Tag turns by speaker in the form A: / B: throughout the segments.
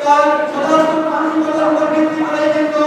A: তার সাধারণ মানসিকতার উপর ভিত্তি করে কিন্তু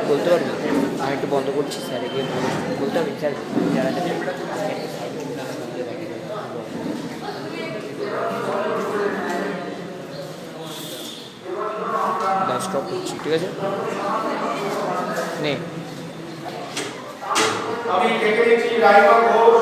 A: বলতে পারবো আমি একটু বন্ধ করছি স্যার গিয়ে বলতে হবে স্যার যারা স্টপ করছি ঠিক আছে নে
B: আমি ডেকে নিচ্ছি রাইমা ঘোষ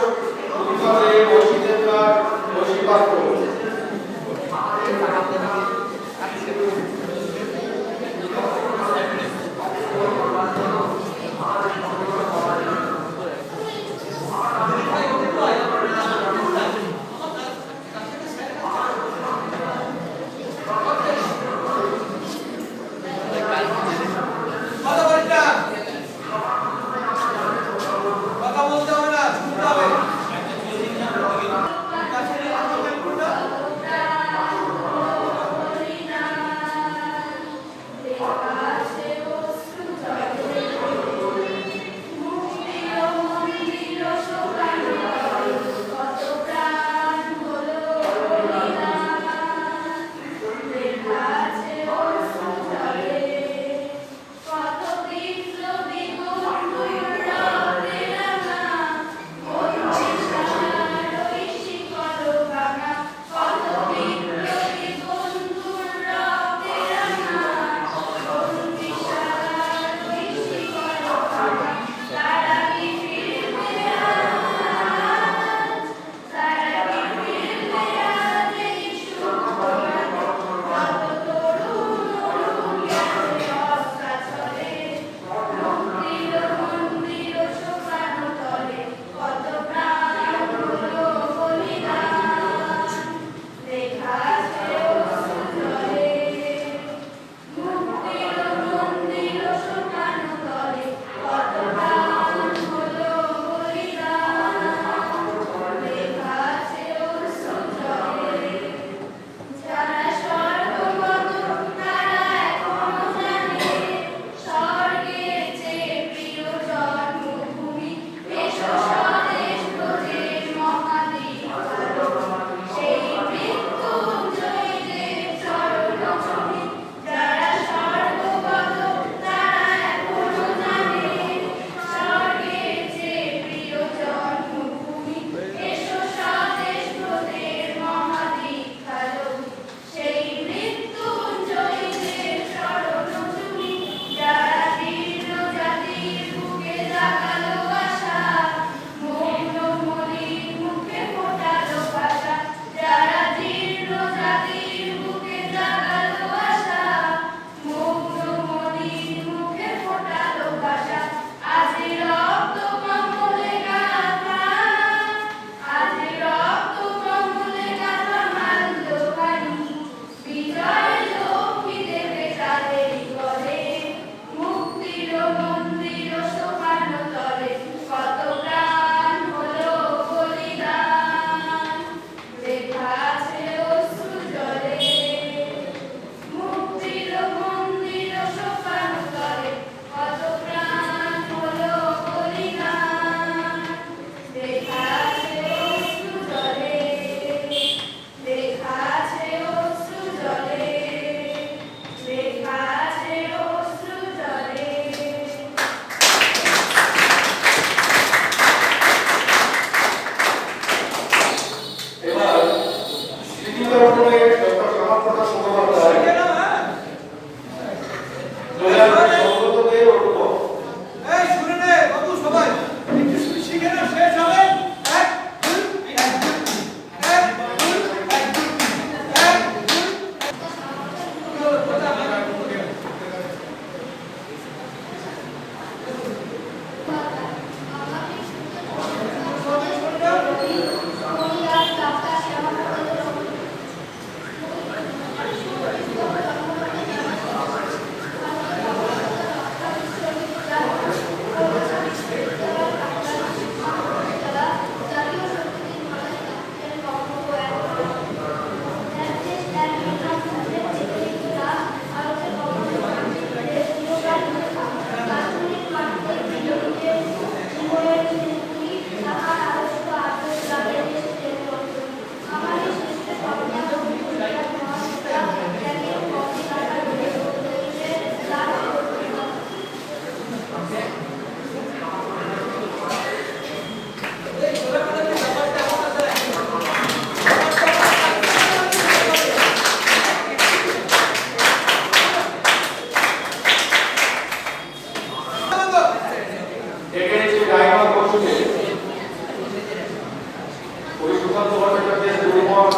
B: শ্যামাপ্রসাদ মুখোপাধ্যায় সৌগতদের অরূপ।
C: এই শুনে নে বাবু সবাই একটু শিখে না শেষ হবে এক দুই এক দুই এক দুই এক দুই এক
B: এখানে যে রাইমা ঘোষকে ওই সুকান্ত ভট্টাচার্যের দুর্বল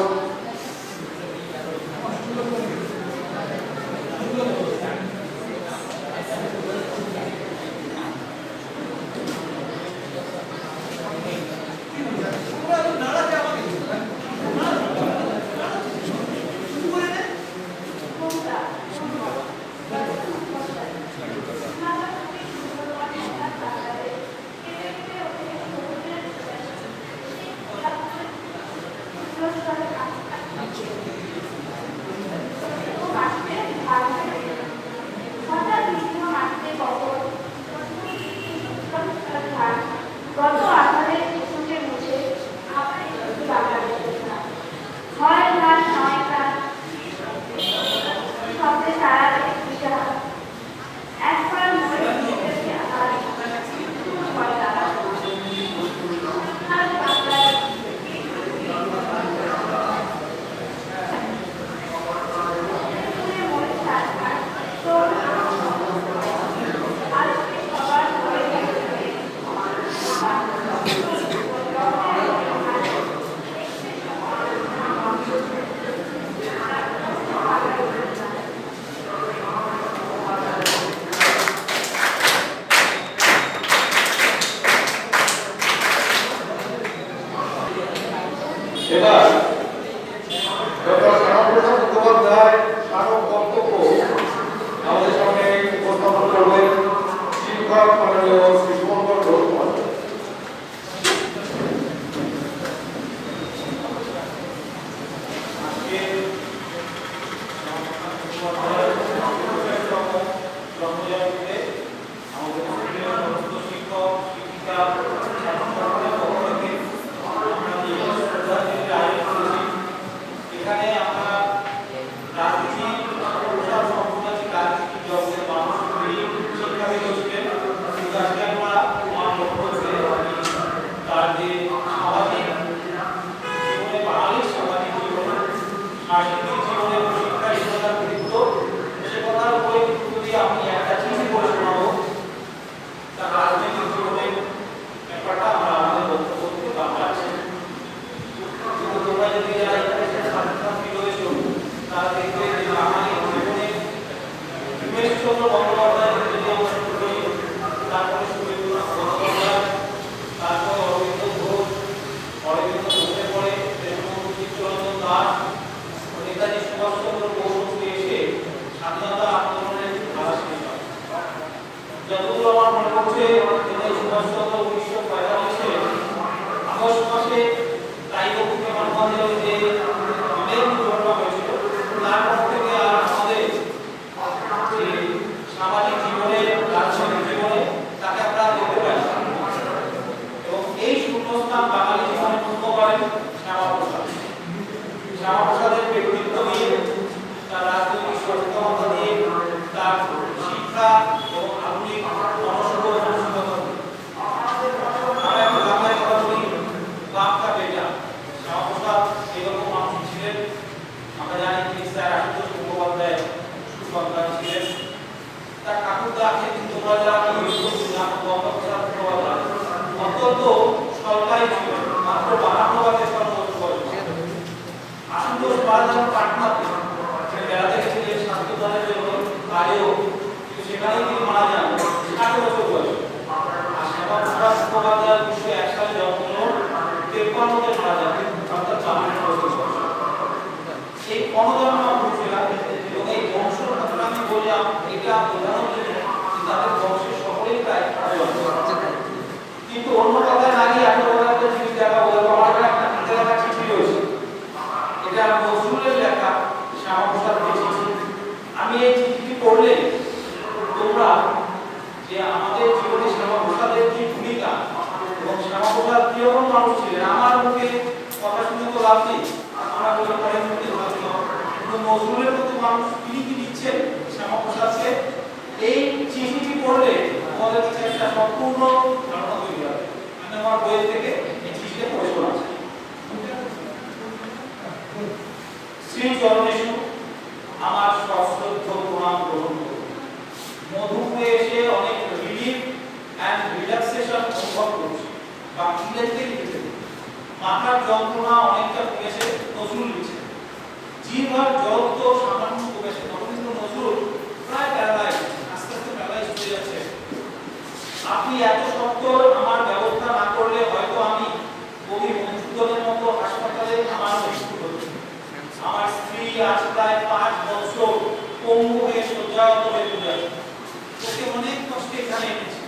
D: গত 18 সূচে মুছে আমার একটু বাংলাদেশের নাম হয় গান নয় গান শব্দে সারা দিশা একবার মনে হয়েছে আমার হয় তারা আর বাংলায় মনে থাকবে তো আজকে সবার ঘরে
B: এবার ডক্টর শ্যামাপ্রসাদ মুখোপাধ্যায় স্মারক বক্তব্য আমাদের সামনে উপস্থাপন করবেন শিক্ষক মাননীয় শ্রী শুভঙ্কর ঘোষ মহাশয়। যতদূর আমার মনে পড়ছে সুভাষচন্দ্র 1945 আগস্ট মাসে রায়গঞ্জে মানববন্ধনে যে বিবেক দুর্ঘটনা হয়েছিল তারপর থেকে আর আমাদের যে সামাজিক জীবনে রাজনৈতিক জীবনে তাকে আমরা দেখতে পাই এবং এই শূন্যস্থান বাঙালি জীবনে পূর্ণ করেন শ্যামাপ্রসাদ। শ্যামাপ্রসাদের ব্যক্তিত্ব নিয়ে তার রাজনৈতিক সচেতনতা দিয়ে তার শিক্ষা এবং আধুনিক মনস্ক আমরা একটু বাংলায় কথা বলি বাপকা বেটা। শ্যামাপ্রসাদ এরকম মানুষ ছিলেন। আমরা জানি তিনি হাজার অর্থাৎ 52 বছর। এই অনুদান বংশেরা এবং এই বংশের কথা আমি বললাম, এটা বোঝানোর জন্য যে তাদের বংশের সকলেই প্রায় জন্ম। কিন্তু অন্য কথায় না গিয়ে আপনার একটা জিনিস দেখা বলবো, আমার একটা হাতে লেখা চিঠি রয়েছে, এটা নজরুলের লেখা শ্যামাপ্রসাদ চিঠি। আমি এই চিঠিটি পড়লে তোমরা যে আমাদের জীবনে শ্যামাপ্রসাদের কি ভূমিকা এবং শ্যামাপ্রসাদ কিরকম মানুষ ছিলেন, আমার মুখে কথা শুনে তো লাভ নেই, আমরা বলে পরে মুখে ভাবতে হবে, কিন্তু নজরুলের মতো মানুষ তিনি কি দিচ্ছেন শ্যামাপ্রসাদকে, এই চিঠিটি পড়লে তোমাদের কাছে একটা সম্পূর্ণ ধারণা তৈরি হবে। আমি আমার বই থেকে এই চিঠিটা পড়ে শোনাচ্ছি। শ্রী চরণেশু আমার সশ্রদ্ধ প্রণাম গ্রহণ করুন। মধুপুরে এসে অনেক রিলিফ এন্ড রিল্যাক্সেশন অনুভব করছি। বাংলাদেশে লিখেছে মাথার যন্ত্রণা অনেকটা কমেছে, নজরুল লিখছে। জিহ্বার জড়ত্ব সামান্য কমেছে, তখন কিন্তু নজরুল প্রায় প্যারালাইজ, আস্তে আস্তে প্যারালাইজ হয়ে যাচ্ছে। আপনি এত শক্ত আমার ব্যবস্থা না করলে হয়তো আমি কবি মধুসূদনের মতো হাসপাতালে আমার মৃত্যু হতো। আমার স্ত্রী আজ প্রায় 5 বছর পঙ্গু হয়ে শয্যাগত হয়ে পড়ে আছে। ওকে অনেক কষ্টে এখানে এনেছি।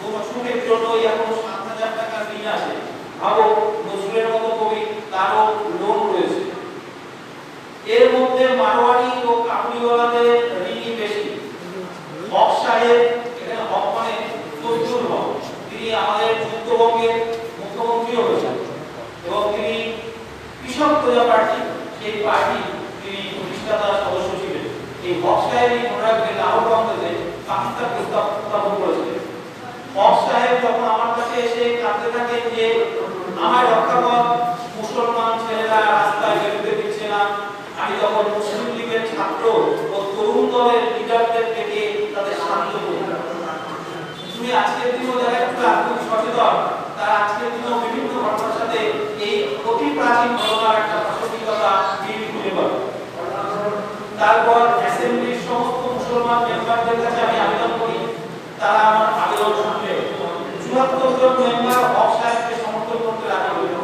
B: ওর অসুখের জন্যই এখন 7,000 টাকার ঋণ আছে। ভাবো নজরুলের মতো কবি, তারও লোন রয়েছে। এর মধ্যে মারোয়ারি ও কাবুলিওয়ালাদের ঋণই বেশি। হক সাহেব, এখানে হক মানে ফজলুল হক, তিনি আমাদের উত্তরবঙ্গের মুখ্যমন্ত্রীও হয়েছেন এবং তিনি কৃষক প্রজা পার্টি, সেই পার্টি তিনি প্রতিষ্ঠাতা সদস্য ছিলেন। এই হক সাহেবই মনে রাখবেন লাহোরবন্দে পাকিস্তান প্রস্তাব উত্থাপন করেছিলেন। হক সাহেব যখন আমার কাছে এসে কাঁদতে থাকেন যে আমায় রক্ষা কর, মুসলমান ছেলেরা রাস্তায় বেরোতে দিচ্ছে না, আমি তখন মুসলিম লীগের ছাত্র ও তরুণ দলের লিডারদের ডেকে তাদের শান্ত করি। তুমি আজকের দিনও যারা একটু আত্মিক সচেতন, তারা আজকের দিনও বিভিন্ন ঘটনার সাথে এই অতি প্রাচীন ঘটনার একটা প্রাসঙ্গিকতা মিল খুঁজে পাবে। তারপর অ্যাসেম্বলির সমস্ত মুসলমান মেম্বারদের কাছে আমি আবেদন করি, তারা আমার আবেদন শুনলে 74 জন মেম্বার হক সাহেবকে সমর্থন করতে রাজি হলেন।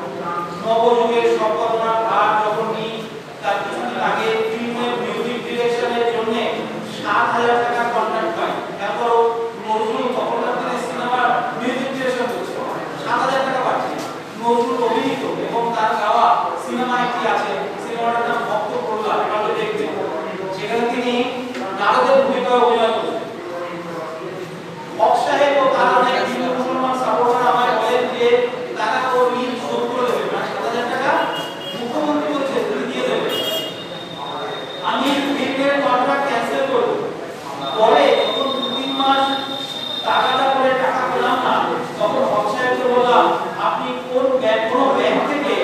B: নবযুগের সম্পাদনার ভার যখন নিই, তার কিছুদিন আগে ফিল্মের মিউজিক ডিরেকশনের জন্য 7,000 টাকা কন্ট্রাক্ট পাই। তারপরও নজরুল তখনকার দিনে সিনেমার মিউজিক ডিরেকশন করছে, 7,000 টাকা পাচ্ছে। নজরুল অভিনীত এবং তার গাওয়া সিনেমায় কি আছে, সিনেমাটার নাম ভক্ত প্রহ্লাদ, ভালো দেখবেন। সেখানে তিনি নারদের ভূমিকায় অভিনয় করেছেন। হক সাহেব ও তার অনেক হিন্দু মুসলমান সাপোর্টার আমায় বলেন যে তারা ও ঋণ শোধ করে দেবে, মানে 7,000 টাকা মুখ্যমন্ত্রী বলছে তিনি দিয়ে দেবে। আমি ফিল্মের কন্ট্রাক্ট ক্যান্সেল করব। পরে যখন 2-3 মাস টাকাটা করে টাকা পেলাম না, তখন হক সাহেবকে বললাম আপনি কোন ব্যাংক থেকে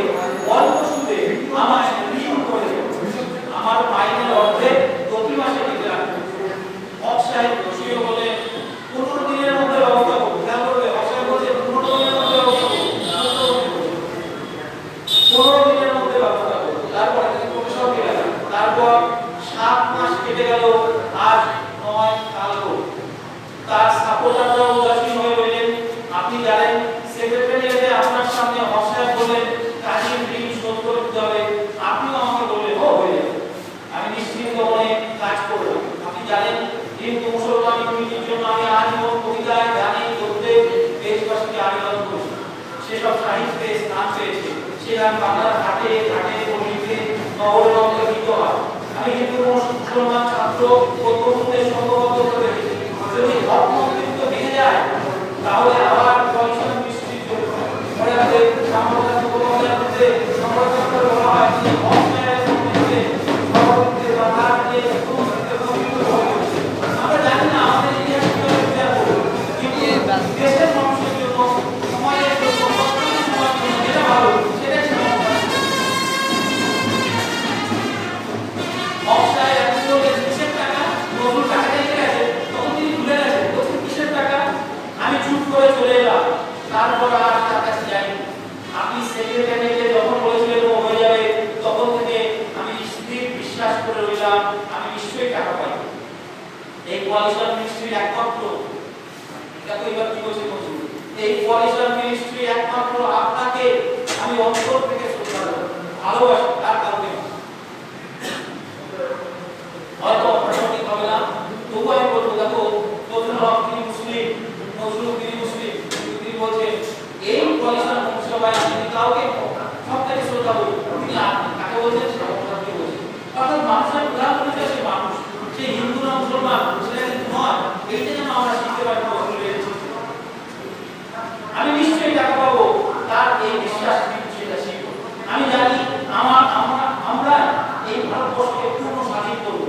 B: অল্প সুদে আমায় ঋণ করে দেবেন, আমার মাইনের অর্ধেক প্রতি মাসে দিতে রাখবেন। হক সাহেব খুশি হয়ে বলে 15 দিনের মধ্যে ব্যবস্থা করব। খেয়াল করবে, হক সাহেব বলছে 15 দিনের মধ্যে ব্যবস্থা করব, 15 দিনের মধ্যে ব্যবস্থা করব। তারপর তিনি প্রফেসর গেলেন। তারপর 7 মাস কেটে গেল, আজ 9 কাল হলো। তার সাপোর্টাররা উদাসীন হয়ে রইলেন। আপনি জানেন সেক্রেটারিয়েটে আপনার সামনে হক সাহেব বললেন কাজীর ঋণ শোধ করে দিতে হবে, আপনিও আমাকে বললেন ও হয়ে যাবে। আমি নিশ্চিন্ত মনে কাজ করলাম। আপনি জানেন হিন্দু মুসলমান ইউনিটির জন্য আমি আজীবন কবিতায়, গানে, গদ্যে দেশবাসীকে আবেদন করি। সেসব সাহিত্যে স্থান পেয়েছে। সেরা বাংলার ঘাটে ঘাটে পল্লীতে নগরে নগরে গীত হয়। আমি হিন্দু মুসলমান ছাত্র ও তরুণদের সংঘবদ্ধ করে রেখেছি। যদি হক মন্ত্রিত্ব ভেঙে যায় তাহলে আবার কমিশন বিস্তৃত মনে রাখবে সাম্প্রদায়িক উপমহাদেশের মধ্যে সংরক্ষণ করে বলা হয় যে হক সাহেবের মধ্যে সভাপতিত্বে বা তার যে উপস্থিতিতে কমিশন হয়ে গেছে। আমরা জানি না আমাদের ইতিহাস কিভাবে বিচার করব, কিন্তু দেশের মানুষের জন্য, সমাজের জন্য, বর্তমান সমাজের জন্য যেটা ভালো সেটাই হক সাহেব এখন বললে কিসের টাকা, নজরুল টাকা দিয়ে গেছে, তখন তিনি ভুলে গেছেন, বলছেন কিসের টাকা। আমি চুপ করে চলে এলাম, তারপর আর তার কাছে যাইনি। আপনি সেক্রেটারিয়েটে যখন বলেছিলেন ও হয়ে যাবে, তখন থেকে আমি স্থির বিশ্বাস করে রইলাম আমি নিশ্চয়ই টাকা পাই। এই কোয়ালিশন মিনিস্ট্রির একমাত্র, দেখো এবার কি বলছে নজরুল, এই কোয়ালিশন মিনিস্ট্রি একমাত্র আপনাকে আমি সেই অন্তর থেকে শ্রদ্ধা করে ভালোবাসে তার কাউকে না। হয়তো সঠিক হবে না, তবু আমি বলবো দেখো নজরুল হক তিনি মুসলিম, নজরুল তিনি মুসলিম, তিনি বলছেন এই পয়সার মন্ত্রিসভায় তিনি কাউকে সব থেকে শ্রদ্ধা করি, তিনি কাকে বলছেন সমাজকে বলছেন। অর্থাৎ মানুষের প্রধান পরিচয় সে মানুষ, সে হিন্দু না মুসলমান সেটা কিন্তু নয়। এইটা যেন আমরা শিখতে পারি নজরুলের। আমি নিশ্চয়ই টাকা পাবো তার এই বিশ্বাস সেটা শিখবো। আমি জানি আমরা এই ভারতবর্ষকে পূর্ণ স্বাধীন করবো।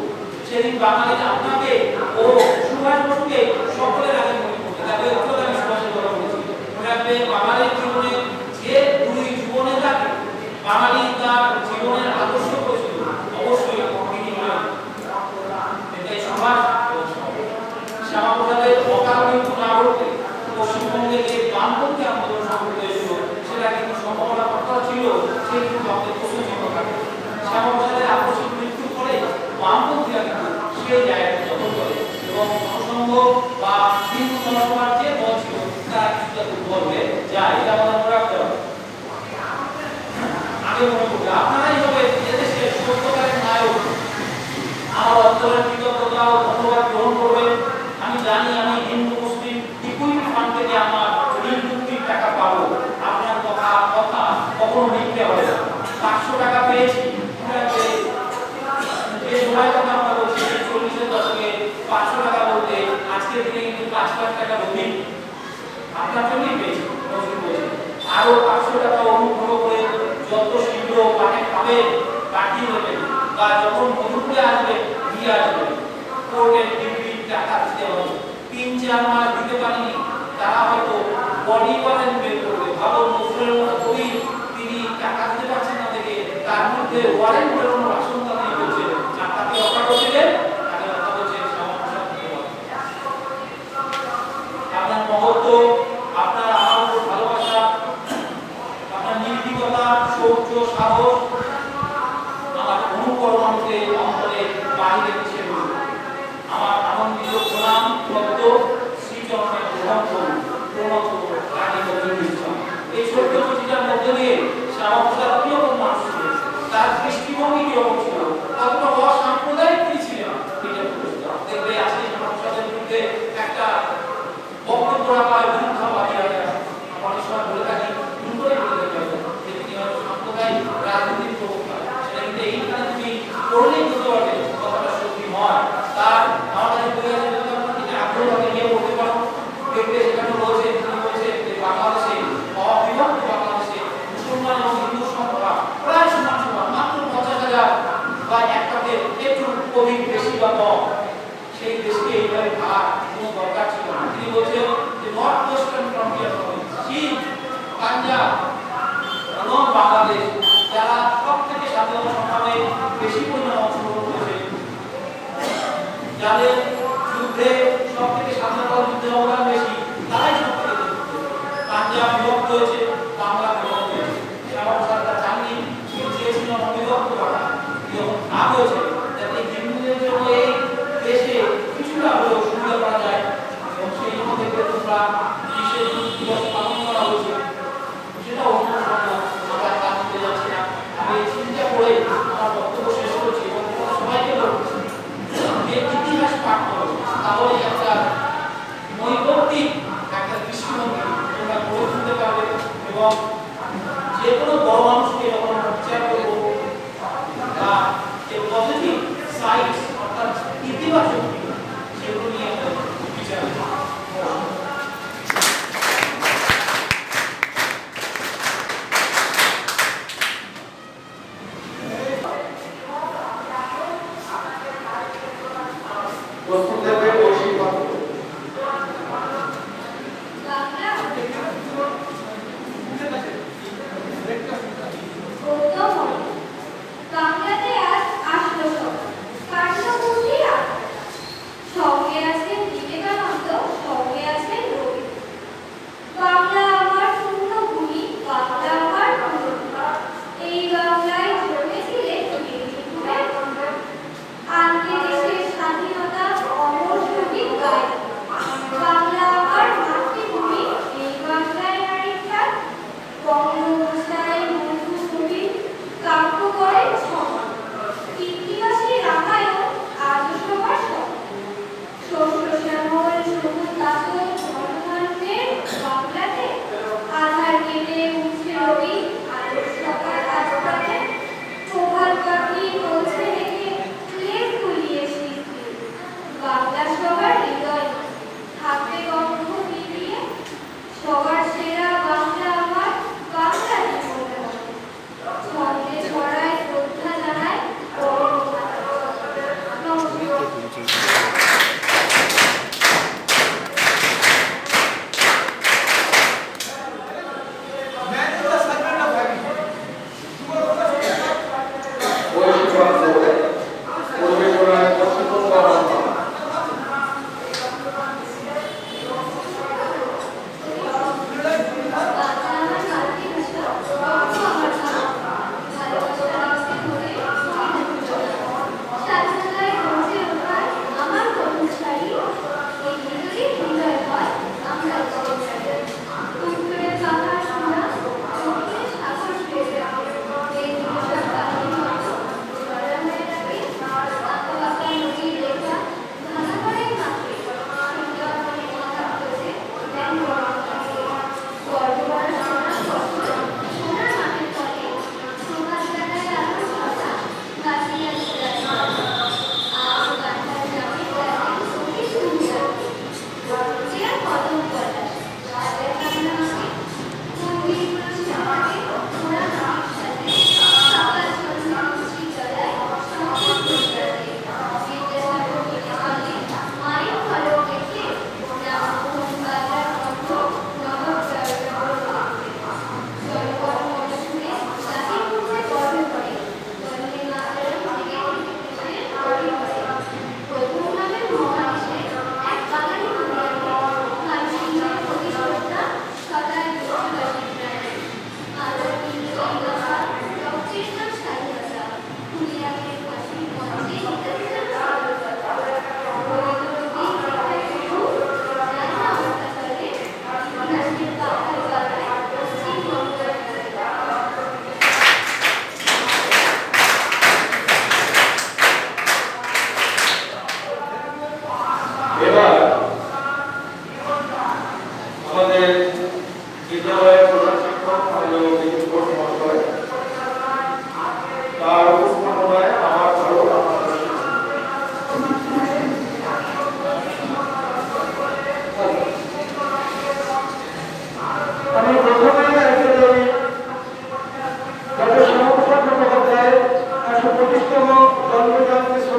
B: সেদিন বাঙালি আপনাকে ও সুভাষ বসুকে সকলের আগে মনে করতে তবে অত্যন্ত আমি সুভাষের কথা বলেছি। মনে রাখবে বাঙালির জীবনে যে দুই যুবনেতাকে বাঙালি তার জীবনের আদর্শ করেছিল অবশ্যই তিনি হলেন এটাই সুভাষ শ্যামাপ্রসাদের অকাল মৃত্যু না ঘটলে পশ্চিমবঙ্গে যে বামপন্থী আন্দোলন সংগঠিত হয়েছিল সেটা কিন্তু সম্ভাবনা কথা ছিল সে কিন্তু আমাদের প্রশ্নচিহ্ন থাকে। শ্যামাপ্রসাদের আকস্মিক মৃত্যুর পরে বামপন্থীরা কিন্তু সেই জায়গাটি দখল করে এবং জনসংঘ বা হিন্দু জনসভার যে দল ছিল তারা কিছুটা দুর্বল হয়ে যায়। এটা আমাদের মনে রাখতে হবে। আগে মনে করবে আপনারাই হবে এদেশের সত্যকারের নায়ক। আমার অন্তরের কৃতজ্ঞতা ও ধন্যবাদ গ্রহণ করবেন। আমি জানি আমি হিন্দু মুসলিম ইকুইটি ফান্ড থেকে আমার ঋণ মুক্তির টাকা পাবো। আপনার কথা কখনো মিথ্যে হবে না। 500 টাকা পেয়েছি, যে সময় কথা আমরা বলছি 40-এর দশকে 500 টাকা বলতে আজকের দিনে কিন্তু 5 লাখ টাকা অধিক আপনার জন্যই পেয়েছি। আরো 500 টাকা অনুগ্রহ করে যত শীঘ্র পাবে পাঠিয়ে দেবেন বা যখন মধুপুরে আসবে দিয়ে আসবে। কোর্টের ডিউটি টাকা দিতে হবে। 3-4 মাস দিতে পারিনি তারা হয়তো বডি ওয়ারেন্ট বের করবে। ভালো নজরুলের মতো কবি তিনি টাকা দিতে পারছেন না দেখে তার মধ্যে ওয়ারেন্ট বেরোনোর আশঙ্কা তিনি করছেন। আর তাকে অফার করছিলেন তাকে কথা বলছে শ্যামাপ্রসাদ মুখোপাধ্যায়। আপনার মহত্ব, আপনার আমার উপর ভালোবাসা, আপনার নির্ভীকতা, শৌর্য, সাহস আমার অনুকরণকে অন্তরে বাহিরে মিশে রয়েছে। আমার আনন্দিত প্রণাম পদ্ম শ্রীচরণে গ্রহণ করুন। প্রণত রানী নজরুল ইসলাম। এই ছোট্ট চিঠিটার মধ্যে দিয়ে শ্যামাপ্রসাদ কিরকম মানুষ ছিলেন, তার দৃষ্টিভঙ্গি কিরকম ছিল, কতটা অসাম্প্রদায়িক তিনি ছিলেন দেখবে আজকে শ্যামাপ্রসাদের বিরুদ্ধে একটা বক্তব্য রাখা হয় বিরুদ্ধাবাদী অনেক সময় বলে থাকি ভুল করে বলে থাকি যে তিনি হয়তো সাম্প্রদায়িক রাজনীতির প্রবক্তা। সেটা কিন্তু এইখানে তুমি পড়লেই বুঝতে পারবে কথাটা সত্যি নয়। তার আমার কাছে বই আছে যদি আপনার তিনি আগ্রহ থাকে নিয়ে পড়তে পারো দেখবে সেখানে বলছে তিনি বলছেন যে বাংলাদেশে অবিভক্ত বাংলাদেশে মুসলমান এবং হিন্দু সংখ্যা প্রায় সমান সমান, মাত্র 50,000 বা একটাতে একটু অধিক বেশি বা কম। সেই দেশকে এইভাবে ভাগ কোনো দরকার ছিল না। তিনি বলছেন যে নর্থ ওয়েস্টার্ন ফ্রন্টিয়ার চীন, পাঞ্জাব এবং বাংলাদেশ যারা সব থেকে স্বাধীনতা সংগ্রামে বেশি পরিমাণে অংশগ্রহণ করেছে, যাদের যুদ্ধে সব থেকে স্বাধীনতা যুদ্ধে অবদান বেশি, তারাই সব থেকে পাঞ্জাব বিভক্ত হয়েছে, বাংলা বিভক্ত হয়েছে। শ্যামাপ্রসাদ তা চাননি, তিনি চেয়েছিলেন অবিভক্ত করা। যখন ভাগ হয়েছে যাতে হিন্দুদের জন্য এই দেশে কিছুটা হলেও সুবিধা করা যায় এবং সেই জন্য দেখবে তোমরা বিশেষ দিবস পালন করা হয়েছে। সেটা অন্য আমরা কাজ করতে যাচ্ছি না। আমি এই চিন্তা করে আমার বক্তব্য শেষ করছি এবং সবাইকে বলছি যে ইতিহাস পাঠ করো, তাহলে একটা নৈতিক একটা দৃষ্টিভঙ্গি তোমরা গড়ে তুলতে পারবে এবং যে কোনো বড় মানুষকে যখন বিচার করবো বা যে পজিটিভ সাইডস অর্থাৎ ইতিবাচক সেগুলো নিয়ে আমরা বিচার করব।
D: বাংলাতে আজ আসলো সব কাণ্ড বুঝিয়া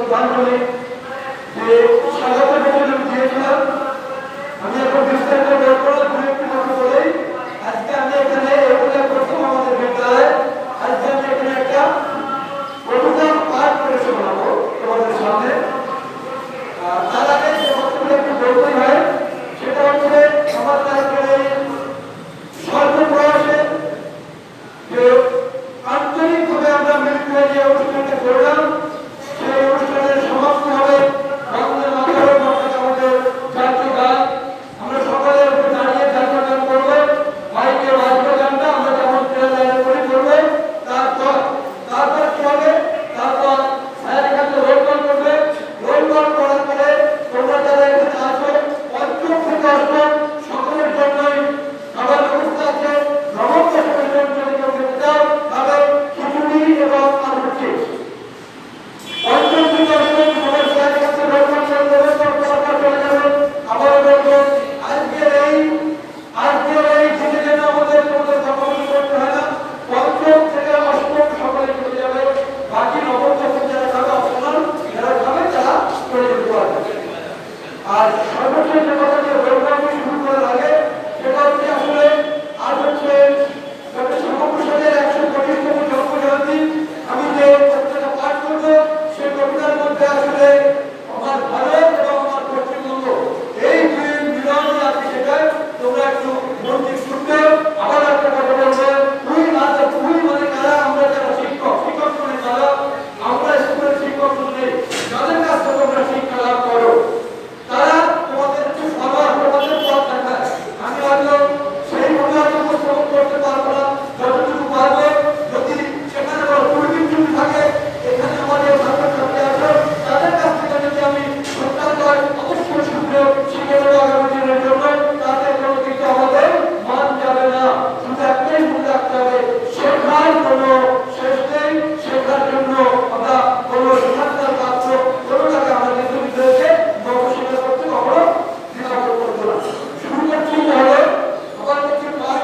C: শ্রদ্ধাঞ্জলি যে স্বাগত বক্তব্য দিয়েছিলাম। আমি এখন বিস্তারিত বলবো না, দু একটি কথা বলেই আজকে আমি এখানে এগুলো প্রথম আমাদের বিদ্যালয়ে আজকে আমি এখানে একটা কবিতা পাঠ করে শোনাবো তোমাদের সামনে। তার আগে যে কথাগুলো একটু বলতেই হয় সেটা হচ্ছে আমাদের আজকে স্বল্প বয়সে যে আন্তরিকভাবে আমরা মিলিত হয়ে যে অনুষ্ঠানটা করলাম সেই অনুষ্ঠানের সমাপ্তি হবে বন্দে মাতরম অর্থাৎ আমাদের জাতীয় গান। আমরা সকলে উপরে দাঁড়িয়ে জাতীয় গান করবো, মাইকে বাজবে গানটা আমরা যেমন প্রেরণা করে করবো। তারপর কি হবে, তারপর স্যার এখানে রোল কল করবে। রোল কল করার পরে তোমরা যারা এখানে আছো পঞ্চম থেকে অষ্টম সকলের জন্যই খাবার ব্যবস্থা আছে। নবম দশমের জন্য যদি কেউ খেতে চাও তাহলে খিচুড়ি এবং আলুর চিপস। পঞ্চম থেকে অষ্টম সবাই স্যারের কাছে রোল কল করে দেবে, তারপর চলে যাবে। আবার বলবো আজকের এই দিনে যেন আমাদের তোমাদের ধর্মগুলি করতে হয় না। পঞ্চম থেকে অষ্টম সকলে চলে যাবে, বাকি নবম দশম যারা খাবে অপশনাল যারা খাবে তারা চলে যেতে পারবে। আর সর্বশেষ যে কথা যে রোলকলটি শুরু করার আগে সেটা হচ্ছে আসলে আজ হচ্ছে ডক্টর শ্যামাপ্রসাদের 125তম জন্মজয়ন্তী। আমি যে কবিতাটা পাঠ করবো সেই কবিতার মধ্যে আসলে আমার ভারত এবং আমার পশ্চিমবঙ্গ এই দুই মিলনই আছে, সেটা তোমরা একটু মন দিয়ে শুনবে। আবার একটা কথা বলবো, তুই মানে কারা, আমরা যারা শিক্ষক মানে কারা, আমরা স্কুলের শিক্ষক নেই, যাদের কাছ থেকে তোমরা শিক্ষা লাভ করো তারা তোমাদের সবার তোমাদের পথ দেখায়। আমি হয়তো সেইভাবে হয়তো উপস্থাপন করতে পারবো না, যতটুকু পারবো। যদি সেখানে পরিবর্তন থাকে এখানে আমাদের ছাত্রছাত্রী আছে তাদের কাছ থেকে যদি আমি সত্যাগ্রহ অবশ্যই শুনবো, শিখে দেবো আগামী দিনের জন্য। তাতে কোনো কিছু আমাদের মান যাবে না। শুধু একটাই মনে রাখতে হবে, শেখার কোনো শেষ নেই। শেখার জন্য আমরা কোনো শিক্ষার পাত্র কোনোটাকে আমরা কিন্তু বিদ্যালয়কে নবশিক্ষা করতে কখনো দ্বিধাবোধ করবো না। শুরু করছি তাহলে আবার কিছু পাঠ।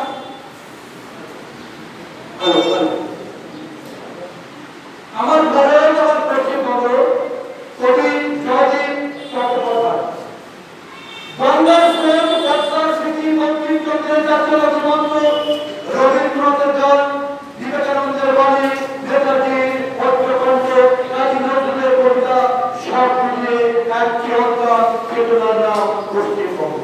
C: আমার ভারত আমার পশ্চিমবঙ্গ, কবি জয়দীপ চট্টোপাধ্যায়। বাংলার স্রোত পদ্মার স্মৃতি, বঙ্কিমচন্দ্রের জাতীয় মন্ত্র, রবীন্দ্রনাথের গান, বিবেকানন্দের বাণী, নেতাজির পত্রকণ্ঠ, কাজী নজরুলের কবিতা সব মিলিয়ে এক চিরন্তন চেতনার নাম পশ্চিমবঙ্গ।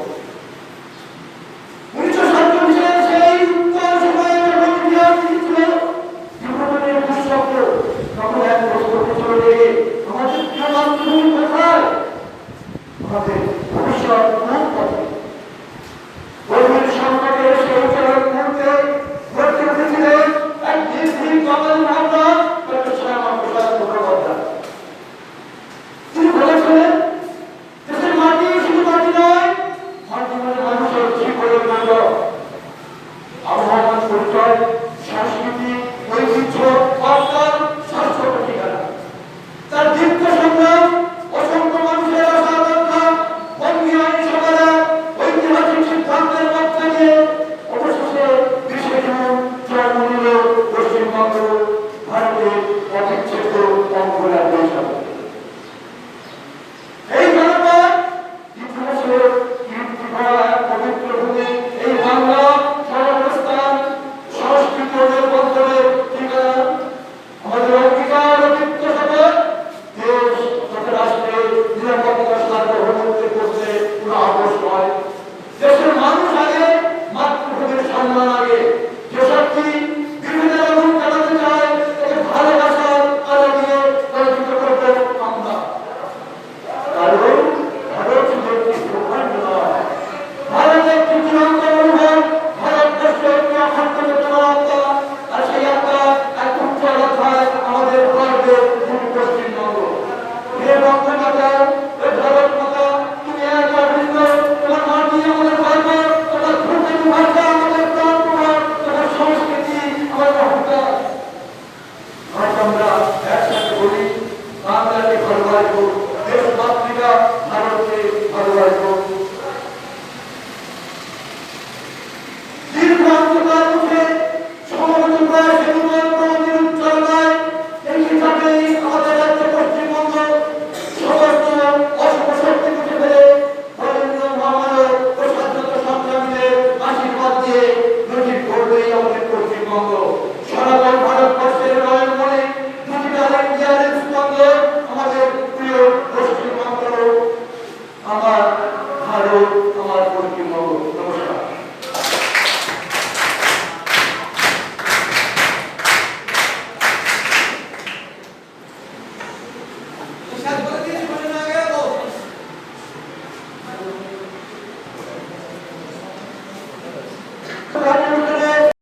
C: 1947 সেই উত্তর সময়ে যখন ইতিহাস লিখছিল জীবনের দুঃস্বপ্ন, তখন এক প্রশ্ন ছিল যে আমাদের প্রিয় মাতৃভূমি কোথায়, আমাদের ভবিষ্যৎ কোন পথে। গভীর সংকটের সেই চরম মুহূর্তে গড়ে উঠেছিলেন এক নির্ভীক বাঙালি ভাবনা ডক্টর শ্যামাপ্রসাদ মুখোপাধ্যায়। তিনি বলেছিলেন দেশের মাটি শুধু মাটি নয়, মাটি মানে মানুষের জীবনের মূল্য, আবহাওয়ার পরিচয়, সংস্কৃতি, ঐতিহ্য, বার্তার শাশ্বত ঠিকানা। তার দীর্ঘ সংগ্রাম, অসংখ্য মানুষের আশা আকাঙ্ক্ষা, বন্দী আইন সভারা, ঐতিহাসিক সিদ্ধান্তের মধ্যে দিয়ে অবশেষে 20 জুন জন্ম নিল পশ্চিমবঙ্গ, ভারতের অবিচ্ছেদ্য অঙ্গরাজ্য হিসাবে। এই জনপদ ইতিহাসের কীর্তি ভরা এক পবিত্র ভূমি। এই বাংলা সর্বস্থান, সংস্কৃতি ও নির্বন্ধনের ঠিকানা। আমাদের অঙ্গীকার ও বিত্তশপথ দেশ তথা রাষ্ট্রের নিরাপত্তা সার্বভৌমত্বের করতে কোনো আপোষ নয়। দেশের মানুষ আগে, মাতৃভূমির সম্মান আগে। যে শক্তি বিভিন্ন আগুন জ্বালাতে চায় তাকে ভালোবাসার আলো দিয়ে পরিচিত করবো আমরা। কারণ ভারত শুধু একটি ভূখণ্ড নয়, ভারত একটি চিরন্তন অনুভব। ভারতবর্ষ একটি অখণ্ড চেতনার আত্মা, আর সেই আত্মা এক উজ্জ্বল অধ্যায় আমাদের গর্বের ভূমি পশ্চিমবঙ্গ। হে বঙ্গমাতা, হে ভারত মাতা, তুমি এক অভিন্ন, তোমার মাটি আমাদের গর্ব, তোমার ভূমি ভাষা আমাদের প্রাণ প্রভাব, তোমার সংস্কৃতি আমাদের অহংকার। আজ আমরা একসাথে বলি বাংলাকে ঘর বাড়ি করব।